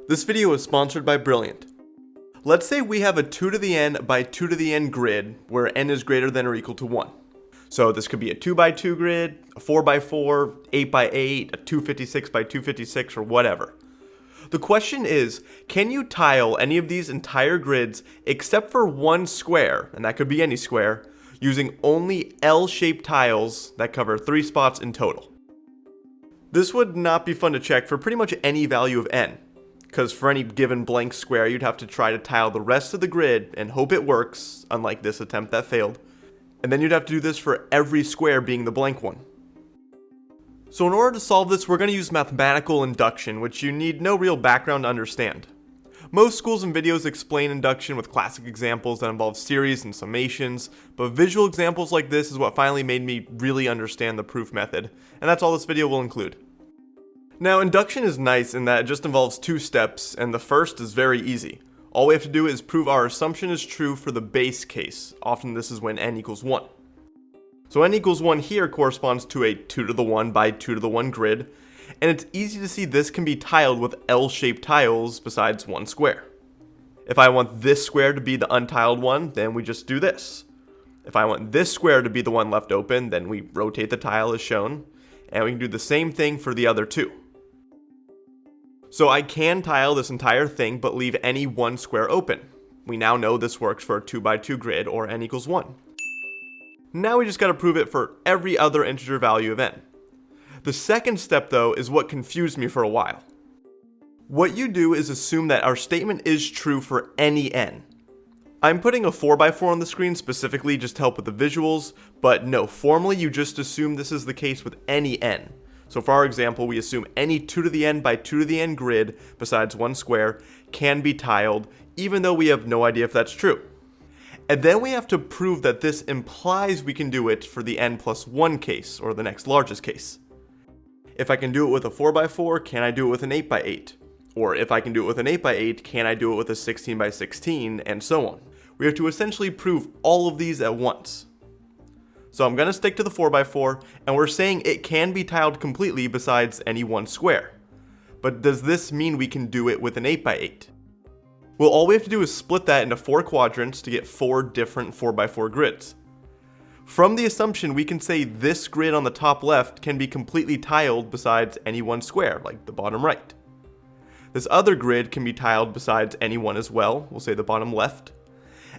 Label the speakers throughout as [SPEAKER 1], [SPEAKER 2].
[SPEAKER 1] This video is sponsored by Brilliant. Let's say we have a 2 to the n by 2 to the n grid where n is greater than or equal to 1. So this could be a 2 by 2 grid, a 4 by 4, 8 by 8, a 256 by 256, or whatever. The question is, can you tile any of these entire grids except for one square, and that could be any square, using only L-shaped tiles that cover 3 spots in total? This would not be fun to check for pretty much any value of n, because for any given blank square you'd have to try to tile the rest of the grid and hope it works, unlike this attempt that failed, and then you'd have to do this for every square being the blank one. So in order to solve this, we're going to use mathematical induction, which you need no real background to understand. Most schools and videos explain induction with classic examples that involve series and summations, but visual examples like this is what finally made me really understand the proof method, and that's all this video will include. Now, induction is nice in that it just involves 2 steps, and the first is very easy. All we have to do is prove our assumption is true for the base case. Often this is when n equals 1. So n equals 1 here corresponds to a 2 to the 1 by 2 to the 1 grid, and it's easy to see this can be tiled with L-shaped tiles besides one square. If I want this square to be the untiled one, then we just do this. If I want this square to be the one left open, then we rotate the tile as shown, and we can do the same thing for the other 2. So I can tile this entire thing but leave any one square open. We now know this works for a 2 by 2 grid, or n equals 1. Now we just gotta prove it for every other integer value of n. The second step though is what confused me for a while. What you do is assume that our statement is true for any n. I'm putting a 4x4 on the screen specifically just to help with the visuals, but no, formally you just assume this is the case with any n. So for our example, we assume any 2 to the n by 2 to the n grid besides one square can be tiled, even though we have no idea if that's true. And then we have to prove that this implies we can do it for the n plus 1 case, or the next largest case. If I can do it with a 4x4, can I do it with an 8x8? Or if I can do it with an 8x8, can I do it with a 16x16, and so on. We have to essentially prove all of these at once. So I'm going to stick to the 4x4, and we're saying it can be tiled completely besides any one square. But does this mean we can do it with an 8x8? Well, all we have to do is split that into 4 quadrants to get 4 different 4x4 grids. From the assumption, we can say this grid on the top left can be completely tiled besides any one square, like the bottom right. This other grid can be tiled besides any one as well, we'll say the bottom left.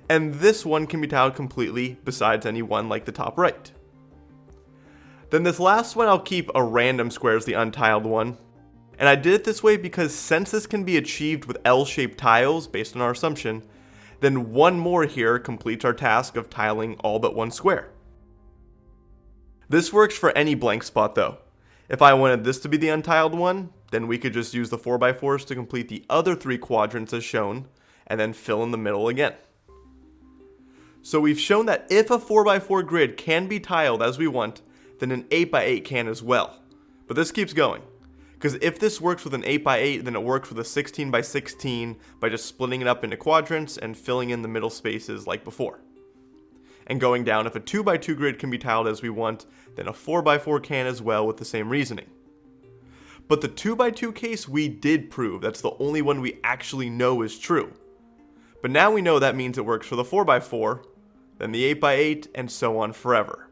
[SPEAKER 1] And this one can be tiled completely besides any one, like the top right. Then this last one I'll keep a random square as the untiled one. And I did it this way because since this can be achieved with L-shaped tiles based on our assumption, then one more here completes our task of tiling all but one square. This works for any blank spot though. If I wanted this to be the untiled one, then we could just use the 4x4s to complete the other 3 quadrants as shown, and then fill in the middle again. So we've shown that if a 4x4 grid can be tiled as we want, then an 8x8 can as well. But this keeps going. Because if this works with an 8x8, then it works with a 16x16 by just splitting it up into quadrants and filling in the middle spaces like before. And going down, if a 2x2 grid can be tiled as we want, then a 4x4 can as well with the same reasoning. But the 2x2 case we did prove, that's the only one we actually know is true. But now we know that means it works for the 4x4, then the 8x8, and so on forever.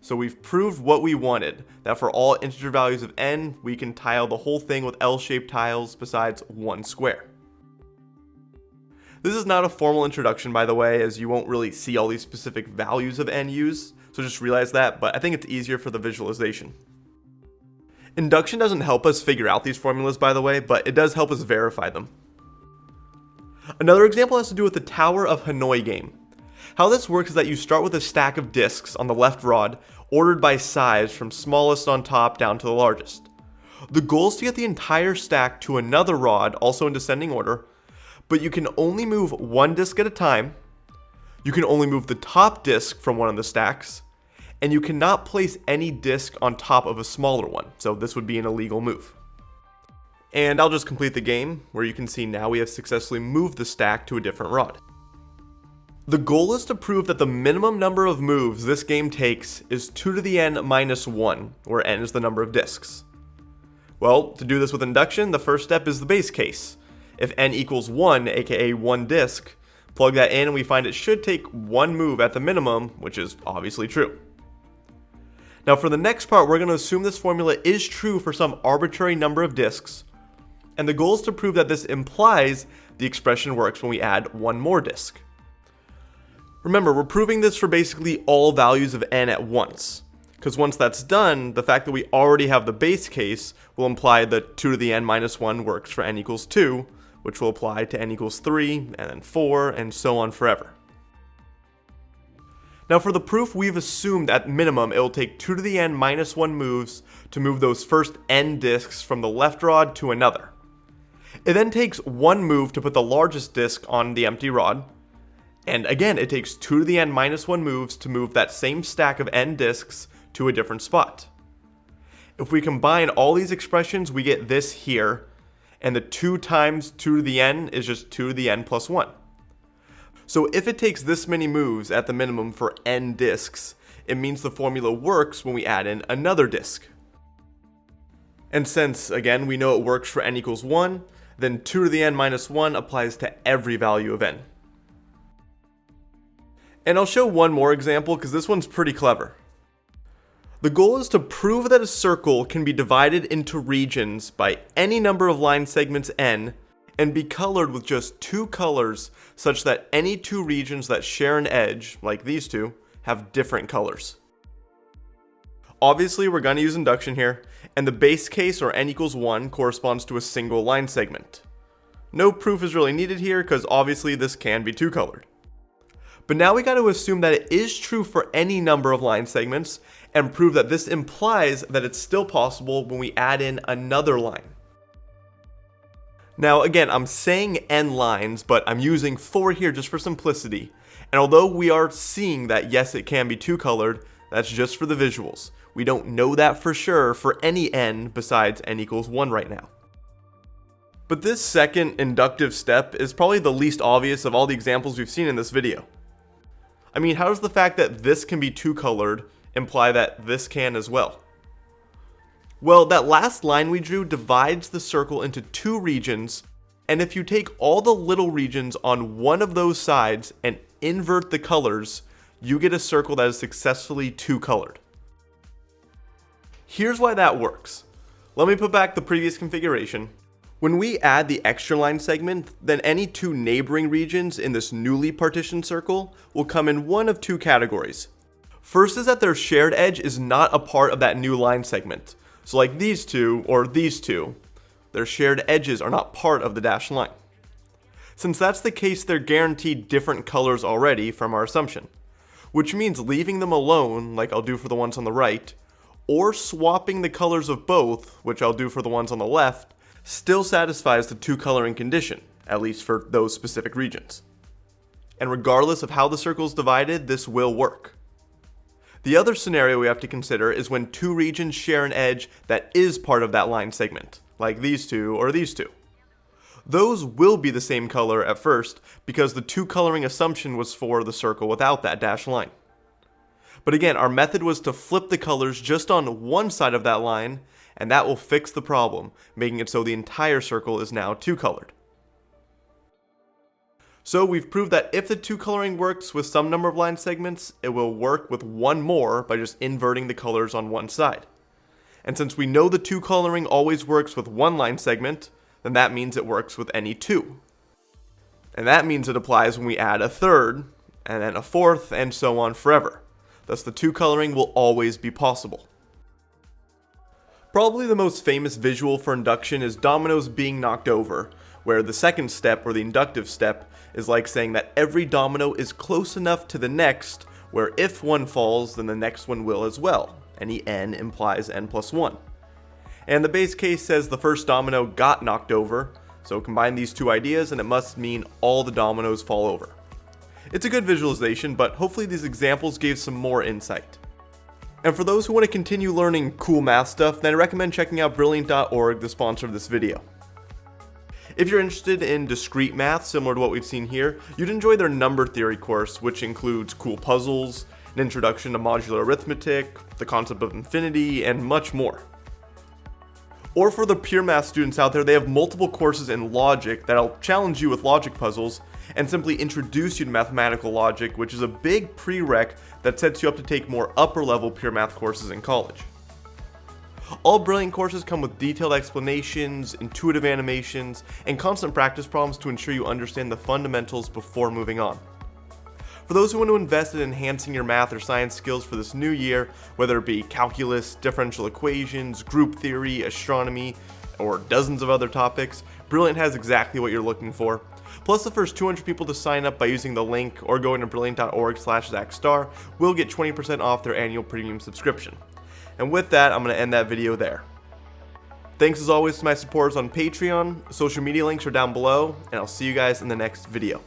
[SPEAKER 1] So we've proved what we wanted, that for all integer values of n, we can tile the whole thing with L-shaped tiles besides one square. This is not a formal introduction, by the way, as you won't really see all these specific values of n used, so just realize that, but I think it's easier for the visualization. Induction doesn't help us figure out these formulas, by the way, but it does help us verify them. Another example has to do with the Tower of Hanoi game. How this works is that you start with a stack of discs on the left rod, ordered by size from smallest on top down to the largest. The goal is to get the entire stack to another rod, also in descending order, but you can only move one disc at a time, you can only move the top disc from one of the stacks, and you cannot place any disc on top of a smaller one, so this would be an illegal move. And I'll just complete the game, where you can see now we have successfully moved the stack to a different rod. The goal is to prove that the minimum number of moves this game takes is 2 to the n minus 1, where n is the number of discs. Well, to do this with induction, the first step is the base case. if n equals 1, aka one disk, plug that in and we find it should take one move at the minimum, which is obviously true. Now for the next part, we're going to assume this formula is true for some arbitrary number of disks, and the goal is to prove that this implies the expression works when we add one more disk. Remember, we're proving this for basically all values of n at once, because once that's done, the fact that we already have the base case will imply that 2 to the n minus 1 works for n equals 2, which will apply to n equals 3, and then 4, and so on forever. Now for the proof, we've assumed at minimum it will take 2 to the n minus 1 moves to move those first n disks from the left rod to another. It then takes one move to put the largest disk on the empty rod, and again it takes 2 to the n minus 1 moves to move that same stack of n disks to a different spot. If we combine all these expressions, we get this here, and the 2 times 2 to the n is just 2 to the n plus 1. So if it takes this many moves at the minimum for n disks, it means the formula works when we add in another disk. And since, again, we know it works for n equals 1, then 2 to the n minus 1 applies to every value of n. And I'll show one more example because this one's pretty clever. The goal is to prove that a circle can be divided into regions by any number of line segments n and be colored with just two colors such that any two regions that share an edge, like these two, have different colors. Obviously, we're going to use induction here, and the base case, or n equals 1, corresponds to a single line segment. No proof is really needed here because obviously this can be two colored. But now we got to assume that it is true for any number of line segments and prove that this implies that it's still possible when we add in another line. Now again, I'm saying n lines, but I'm using 4 here just for simplicity. And although we are seeing that yes, it can be two colored, that's just for the visuals. We don't know that for sure for any n besides n equals 1 right now. But this second inductive step is probably the least obvious of all the examples we've seen in this video. I mean, how does the fact that this can be two colored imply that this can as well? Well, that last line we drew divides the circle into two regions, and if you take all the little regions on one of those sides and invert the colors, you get a circle that is successfully two colored. Here's why that works. Let me put back the previous configuration. When we add the extra line segment, then any two neighboring regions in this newly partitioned circle will come in one of two categories. First is that their shared edge is not a part of that new line segment. So like these two or these two, their shared edges are not part of the dashed line. Since that's the case, they're guaranteed different colors already from our assumption, which means leaving them alone, like I'll do for the ones on the right, or swapping the colors of both, which I'll do for the ones on the left, still satisfies the two coloring condition, at least for those specific regions. And regardless of how the circle is divided, this will work. The other scenario we have to consider is when two regions share an edge that is part of that line segment, like these two or these two. Those will be the same color at first because the two coloring assumption was for the circle without that dashed line. But again, our method was to flip the colors just on one side of that line, and that will fix the problem, making it so the entire circle is now two colored. So we've proved that if the two coloring works with some number of line segments, it will work with one more by just inverting the colors on one side. And since we know the two coloring always works with one line segment, then that means it works with any two. And that means it applies when we add a third, and then a fourth, and so on forever. Thus the two coloring will always be possible. Probably the most famous visual for induction is dominoes being knocked over, where the second step, or the inductive step, is like saying that every domino is close enough to the next, where if one falls, then the next one will as well. Any n implies n plus 1. And the base case says the first domino got knocked over, so combine these two ideas and it must mean all the dominoes fall over. It's a good visualization, but hopefully these examples gave some more insight. And for those who want to continue learning cool math stuff, then I recommend checking out Brilliant.org, the sponsor of this video. If you're interested in discrete math, similar to what we've seen here, you'd enjoy their number theory course, which includes cool puzzles, an introduction to modular arithmetic, the concept of infinity, and much more. Or for the pure math students out there, they have multiple courses in logic that'll challenge you with logic puzzles and simply introduce you to mathematical logic, which is a big prereq that sets you up to take more upper level pure math courses in college. All Brilliant courses come with detailed explanations, intuitive animations, and constant practice problems to ensure you understand the fundamentals before moving on. For those who want to invest in enhancing your math or science skills for this new year, whether it be calculus, differential equations, group theory, astronomy, or dozens of other topics, Brilliant has exactly what you're looking for. Plus, the first 200 people to sign up by using the link or going to brilliant.org/ZachStar will get 20% off their annual premium subscription. And with that, I'm going to end that video there. Thanks as always to my supporters on Patreon. Social media links are down below, and I'll see you guys in the next video.